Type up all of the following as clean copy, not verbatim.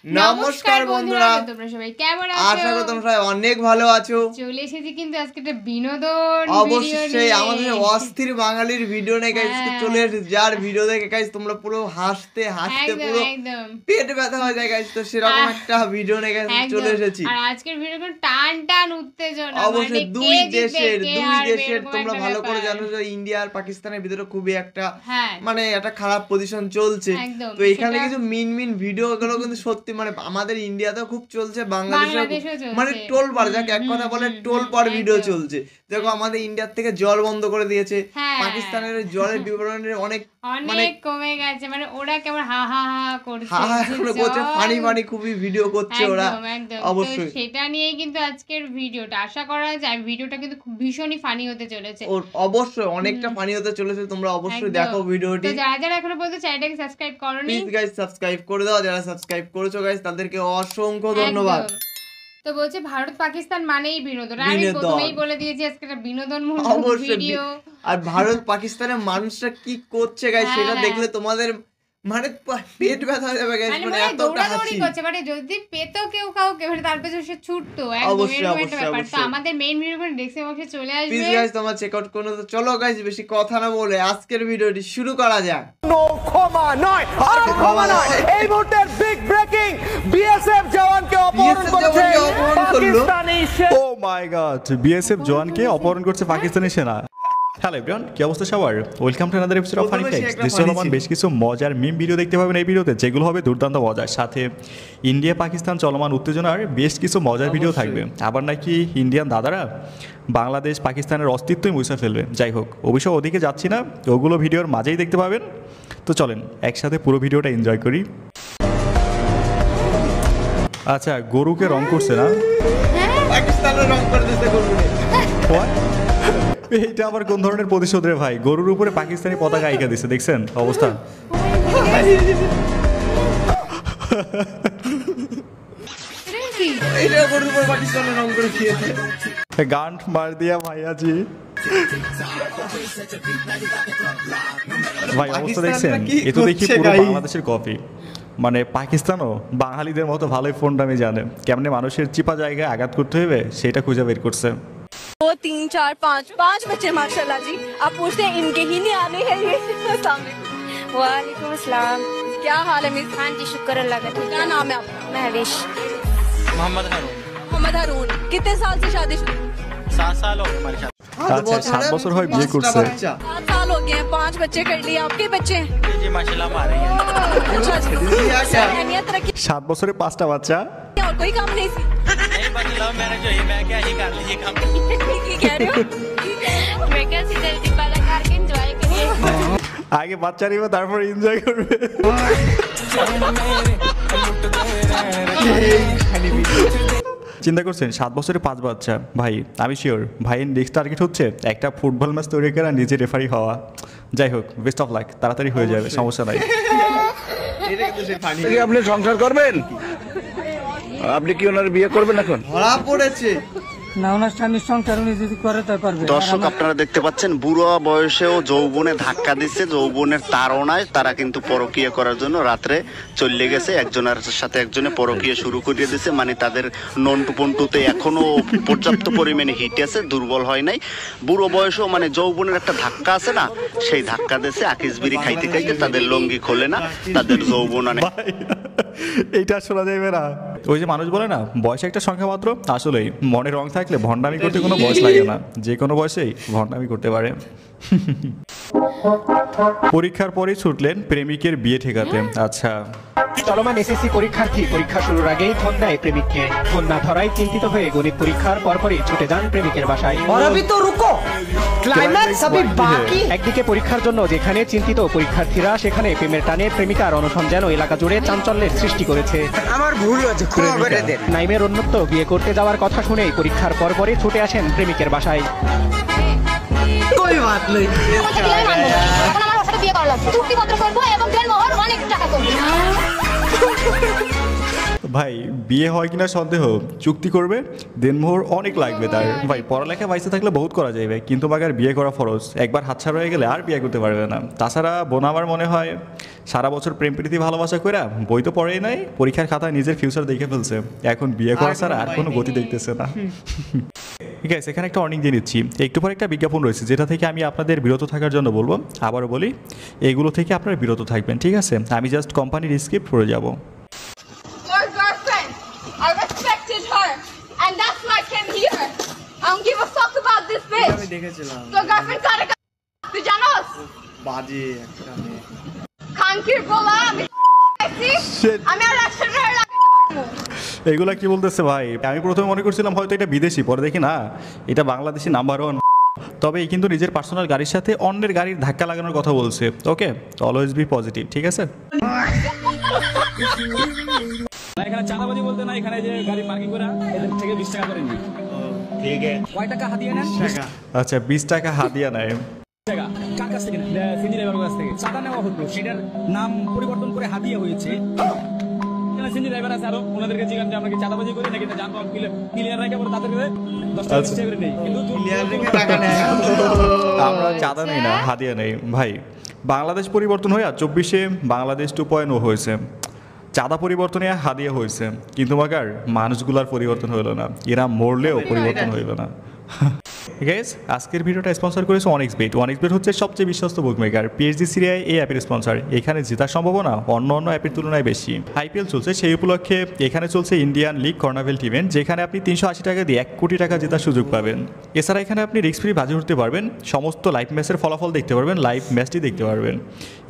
নমস্কার বন্ধুরা, তোমরা সবাই কেমন আছো? আশা করি তোমরা সবাই অনেক ভালো আছো। চলে এসেছি কিন্তু আজকে একটা বিনোদন অবশ্যই আমাদের অস্থির বাঙালির ভিডিও নিয়ে গাইস চলে এসেছি, যার ভিডিও দেখে গাইস তোমরা পুরো হাসতে হাসতে পুরো পেট ব্যথা হয়ে যায় গাইস। তো সেরকম একটা ভিডিও নিয়ে গাইস চলে এসেছি। আর আজকের ভিডিও কিন্তু টান টান উত্তেজনা, অবশ্যই দুই দেশের তোমরা ভালো করে জানো যে ইন্ডিয়া আর পাকিস্তানের ভিতরে খুবই একটা মানে একটা খারাপ পজিশন চলছে। তো এখানে কিছু মিন ভিডিও গুলো কিন্তু সত্যি মানে আমাদের ইন্ডিয়াতেও খুব চলছে, বাংলাদেশে মানে টোল পার, যাকে এক কথা বলে টোল পার ভিডিও চলছে। দেখো আমাদের ইন্ডিয়ার থেকে জল বন্ধ করে দিয়েছে, পাকিস্তানের জলের বিবরণের অনেক কমে গেছে, মানে ওরা কেমন হা হা হা করছে, ফানি খুবই ভিডিও করছে ওরা। অবশ্যই সেটা নিয়েই কিন্তু আজকের ভিডিওটা, আশা করা যায় ভিডিওটা কিন্তু খুব ভীষণই ফানি হতে চলেছে। অবশ্যই অনেকটা ফানি হতে চলেছে, তোমরা অবশ্যই দেখো ভিডিওটি। তো যারা এখনো পর্যন্ত চ্যানেলটাকে সাবস্ক্রাইব করোনি প্লিজ গাইস সাবস্ক্রাইব করে দাও, যারা সাবস্ক্রাইব করেছো গাইস তাদেরকে অসংখ্য ধন্যবাদ। তো বলছে ভারত পাকিস্তান মানেই বিনোদন, আমি প্রথমেই বলে দিয়েছি আজকে একটা বিনোদনমূলক ভিডিও। আর ভারত পাকিস্তানের মানুষরা কি করছে গাইস সেটা দেখলে তোমাদের মানে পেট ব্যথা হয়ে যাবে গাইস, মানে এতটা হাসি করছে, মানে যদি পেতো কেউ কাউকে মানে তার পেছনে সে ছুটতো একদম এরকম একটা ব্যাপার। তো আমাদের মেইন ভিডিও করে ডেস্ক্রিপশন বক্সে চলে আসবে, প্লিজ গাইস তোমরা চেক আউট করো। তো চলো গাইস বেশি কথা না বলে আজকের ভিডিওটি শুরু করা যাক। নো ক্ষমা নয়, আর ক্ষমা নয়। এই মুহূর্তের বিগ ব্রেকিং, বিএসএফ জওয়ানকে অপহরণ করছে পাকিস্তানি সেনা। ও মাই গড, বিএসএফ জওয়ানকে অপহরণ করছে পাকিস্তানি সেনা। হ্যালো এভরিওয়ান, কি অবস্থা সবার? Welcome to another episode of funny texts. দৃশ্যমান বেশ কিছু মজার মিম ভিডিও দেখতে পাবেন এই ভিডিওতে, যেগুলো হবে দুর্দান্ত মজার। সাথে ইন্ডিয়া পাকিস্তান চলমান উত্তেজনার বেশ কিছু মজার ভিডিও থাকবে। আবার নাকি ইন্ডিয়ান দাদারা বাংলাদেশ পাকিস্তানের অস্তিত্বই মুছে ফেলবে। যাই হোক, অবশ্য ওদিকে যাচ্ছি না, ওগুলো ভিডিওর মাঝেই দেখতে পাবেন। তো চলেন একসাথে পুরো ভিডিওটা এনজয় করি। আচ্ছা, গরুকে রং করছে না? পাকিস্তানের রং করে দিতে গরুকে। এইটা আবার কোন ধরনের প্রতিশোধ রে ভাই? গরুর উপরে পাকিস্তানি পতাকা আইকা দিছে, দেখছেন অবস্থা? গান মার দিয়া ভাইয়াজি ভাই, অবস্থা দেখছেন? এ তো দেখি পুরো বাংলাদেশের কপি। মানে পাকিস্তানও বাঙালিদের মতো ভালোই ফোন দামি জানে, কেমনে মানুষের চিপা জায়গায় আঘাত করতে হবে সেটা খুঁজে বের করছে। 2 3 4 5 बच्चे माशाल्लाह जी। आप पूछते हैं इनके ही नहीं आने हैं ये। वालेकुम अस्सलाम, क्या हाल है मिस? हाँ जी शुक्र अल्लाह का। क्या नाम है आपका? महविश। मोहम्मद हारून। मोहम्मद हारून, कितने साल से शादी शुरू? 7 साल हो गए हमारी शादी। अच्छा, 7 বছর হয় বিয়ে করছে। 7 साल हो गए हैं, 5 बच्चे कर लिए। आपके बच्चे हैं? जी माशाल्लाह हमारे हैं। अच्छा जी, सहनियत रखी। 7 বছরে 5টা বাচ্চা। और कोई काम नहीं सी? नहीं बस लव मैरिज हुई, मैं क्या ही कर लीजिए काम। की कह रहे हो? मैं क्या सी जल्दी वाला करके एंजॉय करिए। আগে বাচ্চা নিবে তারপর এনজয় করবে। চিন্তা করছেন 7 বছরে 5 বাচ্চা? ভাই আমি শিওর ভাইয়ের নেক্সট টার্গেট হচ্ছে একটা ফুটবল ম্যাচ তৈরি করা, নিজে রেফারি হওয়া। যাই হোক, বেস্ট অফ লাক, তাড়াতাড়ি হয়ে যাবে, সমস্যা নাই। আপনি সংসার করবেন? আপনি কি ওনার বিয়ে করবেন? এখন ধরা পড়েছে না, ওনার স্বামীর সংসার উনি যদি করে তাই পারবে। দর্শক আপনারা দেখতে পাচ্ছেন বুড়ো বয়সেও যৌবনে ধাক্কা দিচ্ছে, যৌবনের তাড়নায় তারা কিন্তু পরকীয়া করার জন্য রাত্রে চলে গেছে, একজনের সাথে একজনে পরকীয়া শুরু করিয়ে দিচ্ছে। মানে তাদের নন্টু পন্টুতে এখনো পর্যাপ্ত পরিমাণে হিট আছে, দুর্বল হয় নাই। বুড়ো বয়সেও মানে যৌবনের একটা ধাক্কা আছে না, সেই ধাক্কা দিচ্ছে। আকিস বিড়ি খাইতে খাইতে তাদের লঙ্গি খোলে না, তাদের যৌবন আনে। এইটা শোনা যাবে না? ওই যে মানুষ বলে না বয়স একটা সংখ্যা মাত্র, আসলেই মনে রং থাকলে ভণ্ডামি করতে কোনো বয়স লাগে না, যে কোনো বয়সেই ভণ্ডামি করতে পারে। পরীক্ষার পরে ছুটলেন প্রেমিকের বিয়ে ঠেকাতে। আচ্ছা, চলমান এসএসসি পরীক্ষার্থী পরীক্ষা শুরুর আগেই ফোন দেয় প্রেমিককে। ফোন না ধরায় চিন্তিত হয়ে গণিত পরীক্ষার পরপরই ছুটে যান প্রেমিকের বাসায়। একদিকে পরীক্ষার জন্য যেখানে চিন্তিত পরীক্ষার্থীরা, সেখানে প্রেমের টানে প্রেমিকার অনশন যেন এলাকা জুড়ে চাঞ্চল্যের সৃষ্টি করেছে। আমার ভুল হয়েছে, ক্ষমা করে দেন। নাইমের অন্যত্ব বিয়ে করতে যাওয়ার কথা শুনেই পরীক্ষার পরপরই ছুটে আসেন প্রেমিকের বাসায়। ভাই বিয়ে হয় কিনা সন্দেহ, চুক্তি করবে দেনমোহর অনেক লাগবে তার। ভাই পড়ালেখা বাইসে থাকলে বহুত করা যাবে, কিন্তু বাগার বিয়ে করা ফরজ, একবার হাতছাড়া হয়ে গেলে আর বিয়ে করতে পারবে না। তাছাড়া বোন আমার মনে হয় সারা বছর প্রেম প্রীতি ভালোবাসা করে বই তো পড়েই নাই, পরীক্ষার খাতায় নিজের ফিউচার দেখে ফেলছে, এখন বিয়ে করা ছাড়া আর কোনো গতি দেখতেছে না। ঠিক আছে, এখানে একটা অর্নিং দিয়ে নিচ্ছি, একটু পর একটা বিজ্ঞাপন রয়েছে যেটা থেকে আমি আপনাদের বিরত থাকার জন্য বলবো। আবারও বলি, এগুলো থেকে আপনারা বিরত থাকবেন, ঠিক আছে? আমি জাস্ট কোম্পানির স্ক্রিপ্ট পড়ে যাব। Your girlfriend, I respected her, and that's why I came here. I don't give a fuck about this bitch. আমি দেখেছিলাম Your girlfriend কারে তুই জানোস? বাজে একটা মেয়ে। খানকির বলা আমি আর অ্যাকশন রে এগুলা কি বলতেছে ভাই? আমি প্রথমে মনে করছিলাম হয়তো এটা বিদেশি, পরে দেখি না এটা বাংলাদেশি নাম্বার 1। তবে এই কিন্তু নিজের পার্সোনাল গাড়ির সাথে অন্যের গাড়ির ধাক্কা লাগানোর কথা বলছে। ওকে, অলওয়েজ বি পজিটিভ, ঠিক আছে? এখানে চাঁদাবাজি বলতে না, এখানে যে গাড়ি পার্কিং করে এদের থেকে 20 টাকা করে নিই। ঠিক আছে, কয় টাকা হাদিয়া নেন? আচ্ছা 20 টাকা হাদিয়া নেয়। টাকা কার কাছ থেকে? সিনি ড্রাইভারের কাছ থেকে। চাঁদা নেওয়া হতো, সেটার নাম পরিবর্তন করে হাদিয়া হয়েছে। এখানে সিনি ড্রাইভার আছে, আরো ওনাদেরকে জিজ্ঞাসা যে আমরা কি চাঁদাবাজি করি নাকি জানবাম ক্লিয়ার রাখা পরে তাদের 10 টাকা 20 টাকা করে নেই, কিন্তু ক্লিয়ার রেখে টাকা নেয়। আমরা চাঁদা নেই না, হাদিয়া নেই ভাই। বাংলাদেশ পরিবর্তন হয়ে 24-এ বাংলাদেশ 2.0 হয়েছে, চাঁদা পরিবর্তনে হাদিয়া হয়েছে, কিন্তু মাগার মানুষগুলার পরিবর্তন হইল না, এরা মরলেও পরিবর্তন হইল না। গাইস, আজকের ভিডিওটা স্পন্সর করেছে OneXBet। OneXBet হচ্ছে সবচেয়ে বিশ্বস্ত বুকমেকার। PSG সিরিয়ায় এই অ্যাপের স্পন্সর। এখানে জেতার সম্ভাবনা অন্য অ্যাপের তুলনায় বেশি। IPL চলছে, সেই উপলক্ষে এখানে চলছে ইন্ডিয়ান লিগ কর্নাভেল্ট ইভেন্ট, যেখানে আপনি 380 টাকা দিয়ে 1 কোটি টাকা জেতার সুযোগ পাবেন। এছাড়া এখানে আপনি রিস্ক ফ্রি বাজি উঠতে পারবেন, সমস্ত লাইভ ম্যাচের ফলাফল দেখতে পারবেন, লাইভ ম্যাচটি দেখতে পারবেন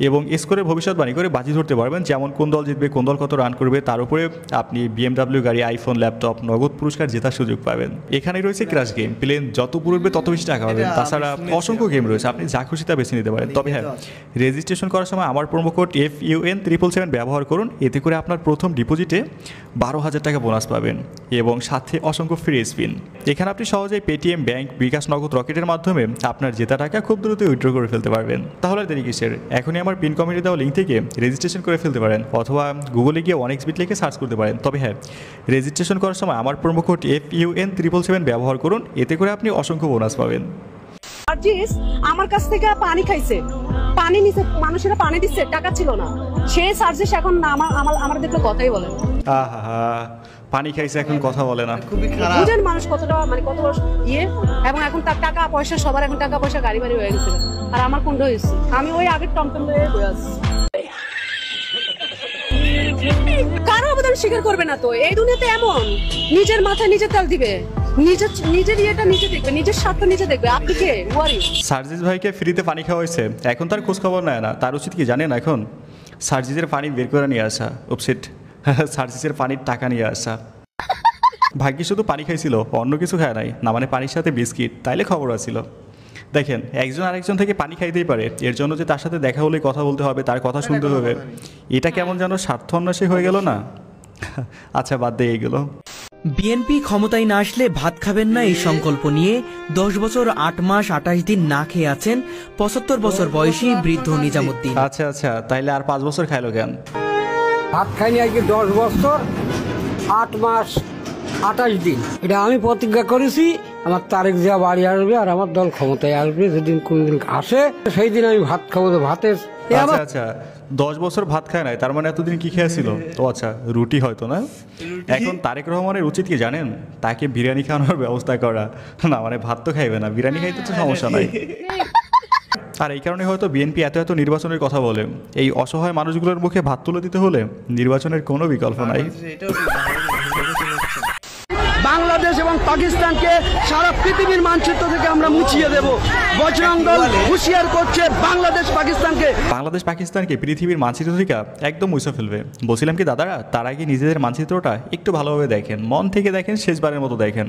এবং স্কোরের ভবিষ্যৎবাণী করে বাজি ধরতে পারবেন, যেমন কোন দল জিতবে, কোন দল কত রান করবে। তার উপরে আপনি BMW গাড়ি, আইফোন, ল্যাপটপ, নগদ পুরস্কার জেতার সুযোগ পাবেন। এখানে রয়েছে ক্র্যাশ গেম, প্লেন যত পুরবে তত বেশি টাকা পাবেন। তাছাড়া অসংখ্য গেম রয়েছে, আপনি যা খুশি তা বেছে নিতে পারেন। তবে হ্যাঁ, রেজিস্ট্রেশন করার সময় আমার প্রোমো কোড FUN777 ব্যবহার করুন, এতে করে আপনার প্রথম ডিপোজিটে 12,000 টাকা বোনাস পাবেন এবং সাথে অসংখ্য ফ্রি স্পিন। এখানে আপনি সহজেই পেটিএম, ব্যাংক, বিকাশ, নগদ, রকেটের মাধ্যমে আপনার জেতা টাকা খুব দ্রুত উইথড্র করে ফেলতে পারবেন। তাহলে দেরি কিসের? এখনই আমার পিন কমেন্টে দেওয়া লিঙ্ক থেকে রেজিস্ট্রেশন করে ফেলতে পারেন, অথবা গুগলে গিয়ে OneXBet লিখে সার্চ করতে পারেন। তবে হ্যাঁ, রেজিস্ট্রেশন করার সময় আমার প্রোমো কোড FUN777 ব্যবহার করুন, এতে করে আপনি অসংখ্য বোনাস পাবেন। সার্জিস আমার কাছ থেকে পানি খাইছে, পানি নিছে, মানুষেরা পানি দিচ্ছে, টাকা ছিল না। সে সার্জিস এখন আমার দেখলে কথাই বলে না। আহা, পানি খাইছে এখন কথা বলে না, খুবই খারাপ। বুঝেন মানুষ কতটা মানে কত ইয়ে, এবং এখন তার টাকা পয়সা, সবার এখন টাকা পয়সা গাড়ি বাড়ি হয়ে গেছে, আর আমার কোনটা হয়েছে? আমি ওই আগের টমটম হয়ে বয়ে আছি। কারো অবদান স্বীকার করবে না তো এই দুনিয়াতে, এমন নিজের মাথায় নিজে তেল দিবে, নিজের ইয়েটা নিজে দেখবে, নিজের স্বার্থ নিজে দেখবে। আপনি কে ওয়ারি? সার্জিস ভাইকে ফ্রিতে পানি খাওয়া হয়েছে, এখন তার খোঁজ খবর নেয় না। তার উচিত কি জানেন? এখন সার্জিসের পানি বের করে নিয়ে আসা, উপসেট সার্জিসের পানির টাকা নিয়ে আসা। ভাগ্যে শুধু পানি খাইছিল, অন্য কিছু খায় নাই, না মানে পানির সাথে বিস্কিট, তাইলে খবর আছিল। দেখেন, একজন আরেকজন থেকে পানি খাইতেই পারে, এর জন্য যে তার সাথে দেখা হলে কথা বলতে হবে, তার কথা শুনতে হবে, এটা কেমন যেন স্বার্থ অন্বেষী হয়ে গেল না? আচ্ছা, বাদ দিয়ে এইগুলো। বিএনপি ক্ষমতায় না আসলে ভাত খাবেন না এই সংকল্প নিয়ে 10 বছর 8 মাস 28 দিন না খেয়ে আছেন 75 বছর বয়সী বৃদ্ধ নিজামুদ্দিন। আচ্ছা আচ্ছা, তাইলে আর 5 বছর খাইলো কেন? ভাত খাইনি আজকে 10 বছর 8 মাস 28 দিন। এটা আমি প্রতিজ্ঞা করেছি, আমার তারেক জিয়া বাড়ি আসবে আর আমার দল ক্ষমতায় আসবে, যেদিন কোনদিন আসে সেই দিন আমি ভাত খাবো। ভাতের আচ্ছা আচ্ছা, 10 বছর ভাত খায় নাই, তার মানে এতদিন কি খেয়েছিল? তো আচ্ছা, রুটি হয়তো না। এখন তারেক রহমানের উচিত কি জানেন? তাকে বিরিয়ানি খাওয়ানোর ব্যবস্থা করা, না মানে ভাত তো খাইবে না, বিরিয়ানি খাইতে তো সমস্যা নাই। আর এই কারণে হয়তো বিএনপি এত এত নির্বাচনের কথা বলে। এই অসহায় মানুষগুলোর মুখে ভাত তুলে দিতে হলে নির্বাচনের কোনো বিকল্প নাই। বাংলাদেশ এবং পাকিস্তানকে সারা পৃথিবীর মানচিত্র থেকে আমরা মুছিয়ে দেব। বজরং দল হুঁশিয়ার করছে বাংলাদেশ পাকিস্তানকে পৃথিবীর মানচিত্র থেকে একদম মুছে ফেলবে। বলছিলাম কি দাদারা, তার আগে নিজেদের মানচিত্রটা একটু ভালোভাবে দেখেন, মন থেকে দেখেন, শেষবারের মতো দেখেন।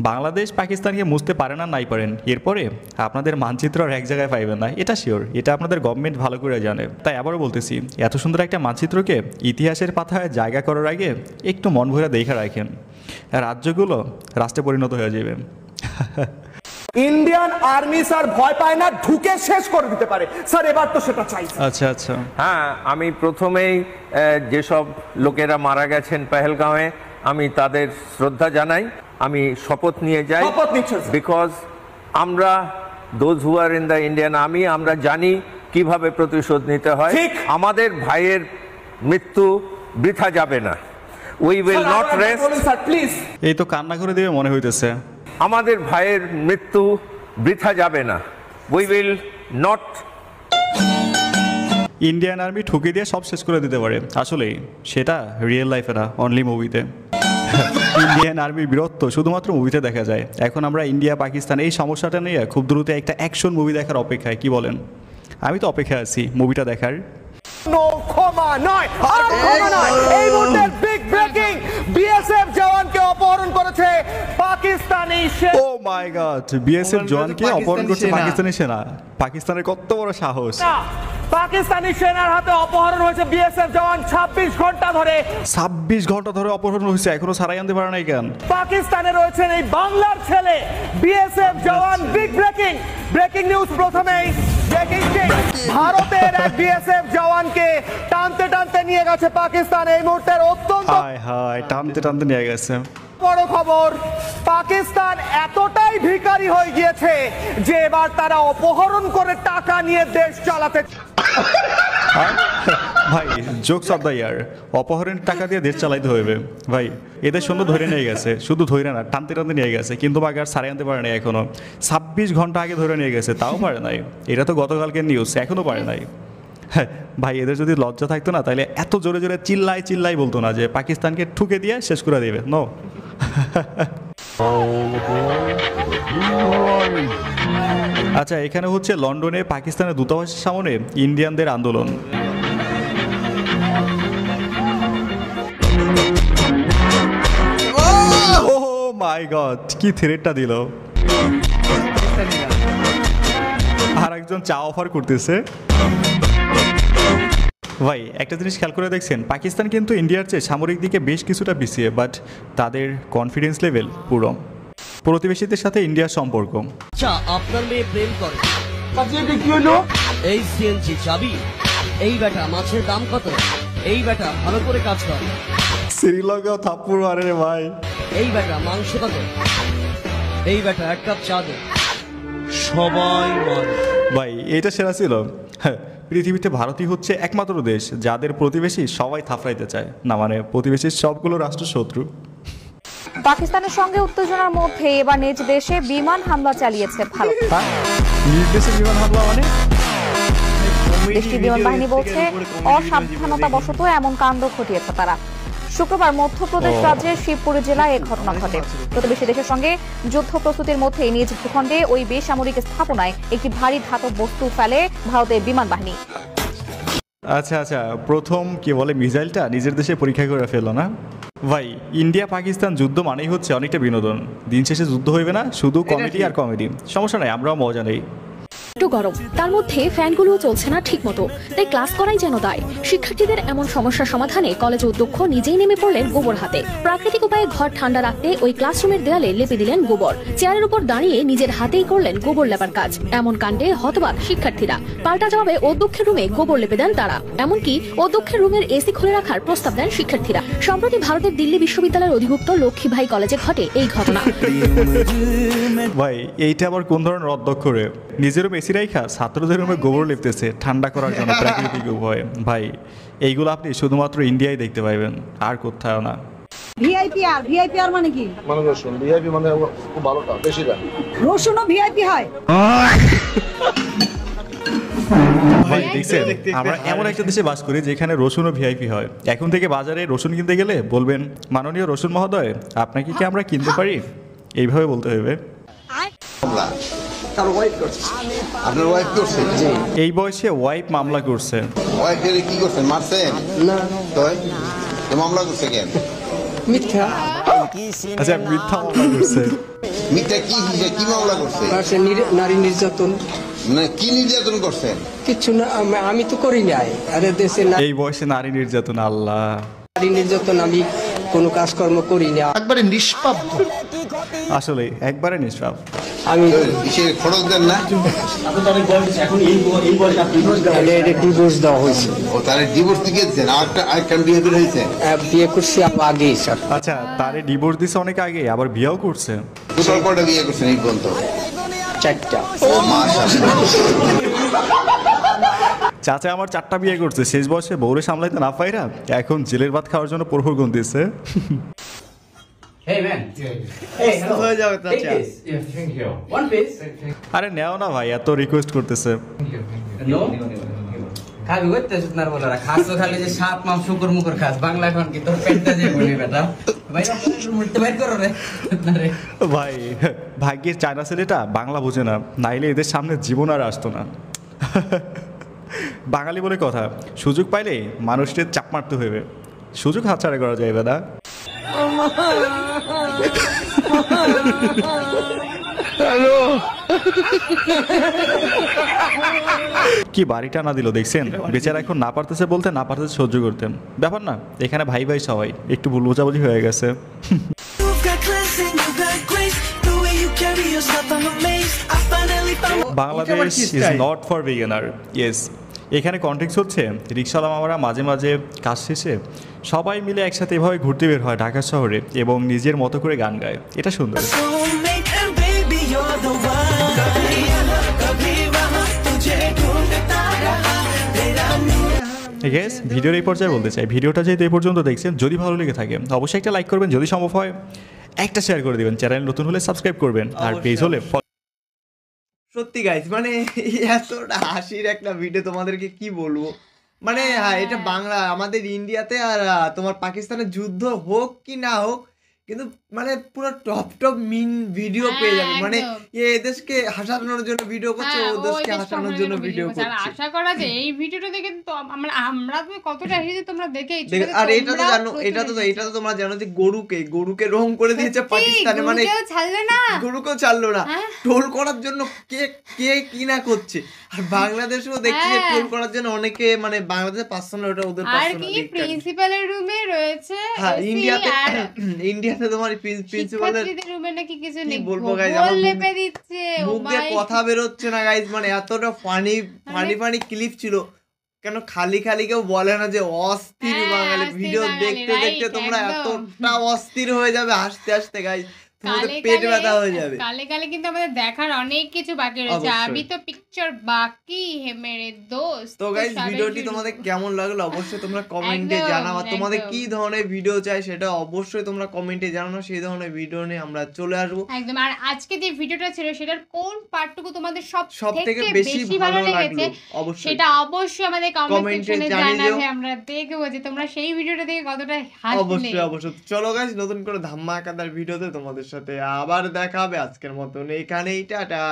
বাংলাদেশ পাকিস্তানকে মুছতে পারে না, নাই পারেন, এরপরে আপনাদের মানচিত্র আর এক জায়গায় পাইবেন না, এটা শিওর। এটা আপনাদের গভর্নমেন্ট ভালো করে জানে। তাই আবারও বলতেছি, এত সুন্দর একটা মানচিত্রকে ইতিহাসের পাতায় জায়গা করার আগে একটু মন ভরে দেখে রাখেন, রাজ্যগুলো রাষ্ট্রে পরিণত হয়ে যাবে। ইন্ডিয়ান আর্মি স্যার ভয় পায় না, ঢুকে শেষ করে দিতে পারে স্যার, এবার তো সেটা চাই। আচ্ছা আচ্ছা, হ্যাঁ, আমি প্রথমেই যেসব লোকেরা মারা গেছেন পেহেলগাঁওয়ে আমি তাদের শ্রদ্ধা জানাই, আমি শপথ নিয়ে যাই, বিকজ আমরা those who are in the Indian army আমরা জানি কিভাবে প্রতিশোধ নিতে হয়। আমাদের ভাইয়ের মৃত্যু বৃথা যাবে না। We will not rest. এই তো কান্না করে দেবে মনে হইতেছে। আমাদের ভাইয়ের মৃত্যু বৃথা যাবে না। We will not. Indian army ঠুকে দিয়ে সব শেষ করে দিতে পারে, আসলে সেটা রিয়েল লাইফে না, অনলি মুভিতে। ইন্ডিয়ান আর্মির বীরত্ব শুধুমাত্র মুভিতে দেখা যায়। এখন আমরা ইন্ডিয়া পাকিস্তান এই সমস্যাটা নিয়ে খুব দ্রুত একটা অ্যাকশন মুভি দেখার অপেক্ষায়, কি বলেন? আমি তো অপেক্ষায় আছি মুভিটা দেখার। ক্ষমা নয়, আর ক্ষমা নয়। এই মুহূর্তে বিগ ব্রেকিং, বিএসএফ জওয়ানকে অপহরণ করেছে পাকিস্তানি সেনা। ও মাই গড, বিএসএফ জওয়ানকে অপহরণ করছে পাকিস্তানি সেনা। পাকিস্তানের কত বড় সাহস! পাকিস্তানি সেনার হাতে অপহরণ হয়েছে বিএসএফ জওয়ান। 26 ঘন্টা ধরে 26 ঘন্টা ধরে অপহরণ হয়েছে, এখনো ছাড়াই আনতে পারে নাই কেন? পাকিস্তানে রয়েছেন এই বাংলার ছেলে বিএসএফ জওয়ান। বিগ ব্রেকিং, ব্রেকিং নিউজ প্রথমেই। ভারতের এক বিএসএফ জওয়ানকে টানতে টানতে নিয়ে গেছে পাকিস্তান। এই মুহূর্তের অত্যন্ত হায় হায়, টানতে টানতে নিয়ে গেছে। বড় খবর, পাকিস্তান এতটাই ভিখারি হয়ে গিয়েছে যে এবার তারা অপহরণ করে টাকা নিয়ে দেশ চালাতে। ভাই জোকস অফ দ্য ইয়ার, অপহরণের টাকা দিয়ে দেশ চালাইতে হবে ভাই। এদের সুন্দর ধরে নিয়ে গেছে, শুধু ধরে না টানতে টানতে নিয়ে গেছে, কিন্তু বাকি আর সারে আনতে পারে নাই এখনো। 26 ঘন্টা আগে ধরে নিয়ে গেছে, তাও পারে নাই। এটা তো গতকালকের নিউজ, এখনো পারে নাই। হ্যাঁ ভাই, এদের যদি লজ্জা থাকতো না তাহলে এত জোরে জোরে চিল্লাই বলতো না যে পাকিস্তানকে ঠুকে দিয়ে শেষ করে দেবে। নো। আচ্ছা, এখানে হচ্ছে লন্ডনে পাকিস্তানের দূতাবাসের সামনে ইন্ডিয়ানদের আন্দোলন। ও মাই গড, কি থ্রেটটা দিল! আর একজন চা অফার করতেছে। ভাই একটা জিনিস খেয়াল করে দেখছেন, পাকিস্তান কিন্তু ইন্ডিয়ার চেয়ে সামরিক দিকে বেশ কিছুটা পিছিয়ে, বাট তাদের কনফিডেন্স লেভেল পুরো। প্রতিবেশীদের সাথে ইন্ডিয়ার সম্পর্ক। আচ্ছা, আপনার মেয়ে প্রেম করে, কি হলো? এই সিএনজি চাবি, এই বেটা মাছের দাম কত, এই বেটা ভালো করে কাজ করে, শ্রীলঙ্কা থাপ্পড় মারে রে ভাই, এই বেটা মাংস কত, এই বেটা এক কাপ চা দে, সবাই মারে। ভাই এটা সেরা ছিল। হ্যাঁ, পৃথিবীতে ভারতই হচ্ছে একমাত্র দেশ যাদের প্রতিবেশী সবাই থাপড়াইতে চায় না, মানে প্রতিবেশীর সবগুলো রাষ্ট্র শত্রু। পাকিস্তানের সঙ্গে উত্তেজনার মধ্যে এবার নিজ দেশে বিমান হামলা চালিয়েছে ভারত। নিজ দেশে বিমান হামলা মানে? দেশটির বিমান বাহিনী বলছে অসাবধানতাবশত এমন কাণ্ড ঘটিয়েছে তারা। শুক্রবার মধ্যপ্রদেশ রাজ্যের শিবপুর জেলায় এ ঘটনা ঘটে। প্রতিবেশী দেশের সঙ্গে যুদ্ধ প্রস্তুতির মধ্যে নিজ ভূখণ্ডে ওই বেসামরিক স্থাপনায় একটি ভারী ধাতব বস্তু ফেলে ভারতের বিমান বাহিনী। আচ্ছা আচ্ছা, প্রথম কি বলে মিসাইলটা নিজের দেশে পরীক্ষা করে ফেললো না ভাই। ইন্ডিয়া পাকিস্তান যুদ্ধ মানেই হচ্ছে অনেকটা বিনোদন। দিন শেষে যুদ্ধ হইবে না, শুধু কমেডি আর কমেডি। সমস্যা নাই, আমরাও মজা নেই। একটু গরম, তার মধ্যে ফ্যানগুলোও চলছে না ঠিক মতো, তাই ক্লাস করাই যেন দায়। শিক্ষার্থীদের এমন সমস্যা সমাধানে কলেজ অধ্যক্ষ নিজেই নেমে পড়লেন গোবর হাতে। প্রাকৃতিক উপায়ে ঘর ঠান্ডা রাখতে ওই ক্লাসরুমের দেয়ালে লেপে দিলেন গোবর। চেয়ারের উপর দাঁড়িয়ে নিজের হাতেই করলেন গোবর লেপার কাজ। এমন কাণ্ডে হতবাক শিক্ষার্থীরা। পাল্টা জবাবে অধ্যক্ষের রুমে গোবর লেপে দেন তারা। এমনকি অধ্যক্ষের রুমের এসি খুলে রাখার প্রস্তাব দেন শিক্ষার্থীরা। সম্প্রতি ভারতের দিল্লি বিশ্ববিদ্যালয়ের অধিভুক্ত লক্ষ্মীভাই কলেজে ঘটে এই ঘটনা। ভাই এইটা আবার কোন ধরনের অধ্যক্ষ রে? নিজের মেসি রাইখা ছাত্রদের রুমে গোবর লেপতেছে ঠান্ডা করার জন্য প্রাকৃতিক উপায়ে। ভাই এইগুলো আপনি শুধুমাত্র ইন্ডিয়ায় দেখতে পাইবেন, আর কোথাও না। ভিআইপি আর মানে কি? মানে রসুন, ভিআইপি মানে খুব ভালোটা, বেশিটা। রসুনও ভিআইপি হয়? ভাই দেখছেন, আমরা এমন একটা দেশে বাস করি যেখানে রসুনও ভিআইপি হয়। এখন থেকে বাজারে রসুন কিনতে গেলে বলবেন, মাননীয় রসুন মহোদয় আপনাকে কি আমরা কিনতে পারি? এইভাবে বলতে হবে। এই বয়সে ওয়াইফ মামলা করছে। কি করছেন? মারছেন? না, মামলা করছে কেন? মিথ্যা। আচ্ছা, মিথ্যা মামলা করছে। মিথ্যা কি মামলা করছে? নারী নির্যাতন। কি নির্যাতন করছেন? কিছু না, আমি তো করি নাই। আরে দেশে এই বয়সে নারী নির্যাতন, আল্লাহ। নারী নির্যাতন আমি কোনো কাজকর্ম করি না, একবারে নিষ্পাপ। আসলে একবারে নিষ্পাপ। আমি খরচ দেন না, ডিভোর্স দেওয়া হয়েছে। ও তার ডিভোর্স দিয়েছেন, আরেকটা বিয়ে হয়েছে? বিয়ে করছি আগে স্যার। আচ্ছা, তারে ডিভোর্স দিছে অনেক আগে, আবার বিয়েও করছে। টোটাল কয়টা বিয়ে করছেন এই পর্যন্ত? 4টা। ও মাশাআল্লাহ। চাচা আমার 4টা বিয়ে করছে, শেষ বয়সে বউরে সামলাইতে না পাইরা এখন জেলের ভাত খাওয়ার জন্য প্রহর গুনতেছে। আরে নেও না ভাই, এত রিকোয়েস্ট করতেছে। খাবি করতে সুতনার বলারা খাস তো খালি যে সাপ মাম শুকর মুকর খাস, বাংলা এখন কি তোর পেটটা যে বলি বেটা ভাই মুড়তে বাইর করো রে সুতনারে। ভাই ভাগ্যের চায়না ছেলেটা বাংলা বোঝে না, নাইলে এদের সামনে জীবন আর আসতো না। বাঙালি বলে কথা, সুযোগ পাইলে মানুষদের চাপ মারতে হইবে, সুযোগ হাতছাড়া করা যাইবে না। কি বাড়িটা না দিল দেখছেন, বেচারা এখন না পারতেছে বলতে, না পারতেছে সহ্য করতেন, ব্যাপার না। এখানে ভাই ভাই সবাই একটু ভুল বোঝাবুঝি হয়ে গেছে। Bangladesh is not for beginner. Yes, এখানে কন্টেক্সট হচ্ছে রিক্সাওয়ালা মামারা মাঝে মাঝে কাজ শেষে সবাই মিলে একসাথে এভাবে ঘুরতে বের হয় ঢাকা শহরে এবং নিজের মতো করে গান গায়, এটা সুন্দর। গ্যাস ভিডিওর এই পর্যায়ে বলতে চাই, ভিডিওটা যেহেতু এই পর্যন্ত দেখছেন, যদি ভালো লেগে থাকে অবশ্যই একটা লাইক করবেন, যদি সম্ভব হয় একটা শেয়ার করে দিবেন, চ্যানেল নতুন হলে সাবস্ক্রাইব করবেন, আর পেজ হলে সত্যি গাইস মানে এতটা হাসির একটা ভিডিও, তোমাদেরকে কি বলবো। মানে হ্যাঁ, এটা বাংলা আমাদের ইন্ডিয়াতে আর তোমার পাকিস্তানের যুদ্ধ হোক কি না হোক, কিন্তু মানে পুরো টপ মিন ভিডিও পেয়ে যাবে। মানে এই দেশকে হাসানোর জন্য ভিডিও করছে, ও দেশকে হাসানোর জন্য ভিডিও করছে। আশা করা যায় এই ভিডিওটা দেখে তো আমরা তো কতটা হেসেছি তোমরা দেখেই। আর এটা তো জানো, এটা তো তোমরা জানো যে গরুকে রং করে দিয়েছে পাকিস্তানে, মানে ছাড়লে না, গরুকেও ছাড়লো না। টোল করার জন্য কে কি না করছে। আর বাংলাদেশেও দেখছি যে টোল করার জন্য অনেকে, মানে বাংলাদেশে পার্সোনাল, ওটা ওদের পার্সোনাল। আর কি প্রিন্সিপালের রুমে রয়েছে। হ্যাঁ, ইন্ডিয়াতে তোমার প্রিন্সিপালের রুমে নাকি কিছু নেই, বলবো গাইস, আমার লেপে দিচ্ছে, মুখ দিয়ে কথা বের হচ্ছে না গাইস। মানে এতটা ফানি ক্লিপ ছিল, কেন খালি কেউ বলে না যে অস্থির বাঙালি। ভিডিও দেখতে দেখতে তোমরা এতটা অস্থির হয়ে যাবে হাসতে হাসতে গাইস, তোমাদের পেট ব্যথা হয়ে যাবে। কালে কিন্তু আমাদের দেখার অনেক কিছু বাকি রয়েছে, আমি তো পিকচার বাকি হে মেরে দোস্ত। তো গাইস ভিডিওটি তোমাদের কেমন লাগলো অবশ্যই তোমরা কমেন্টে জানাও, আর তোমাদের কি ধরনের ভিডিও চাই সেটা অবশ্যই তোমরা কমেন্টে জানাও, সেই ধরনের ভিডিও নিয়ে আমরা চলে আসবো একদম। আর আজকে যে ভিডিওটা ছিল সেটার কোন পার্টটুকু তোমাদের সবথেকে বেশি ভালো লেগেছে সেটা অবশ্যই আমাদের কমেন্ট সেকশনে জানাবে, আমরা দেখবো যে তোমরা সেই ভিডিওটা দেখে কতটা হাসলে। অবশ্যই। চলো গাইস, নতুন করে ধামাকাদার ভিডিওতে তোমাদের সাথে আবার দেখা হবে। আজকের মতন এখানেই, টাটা।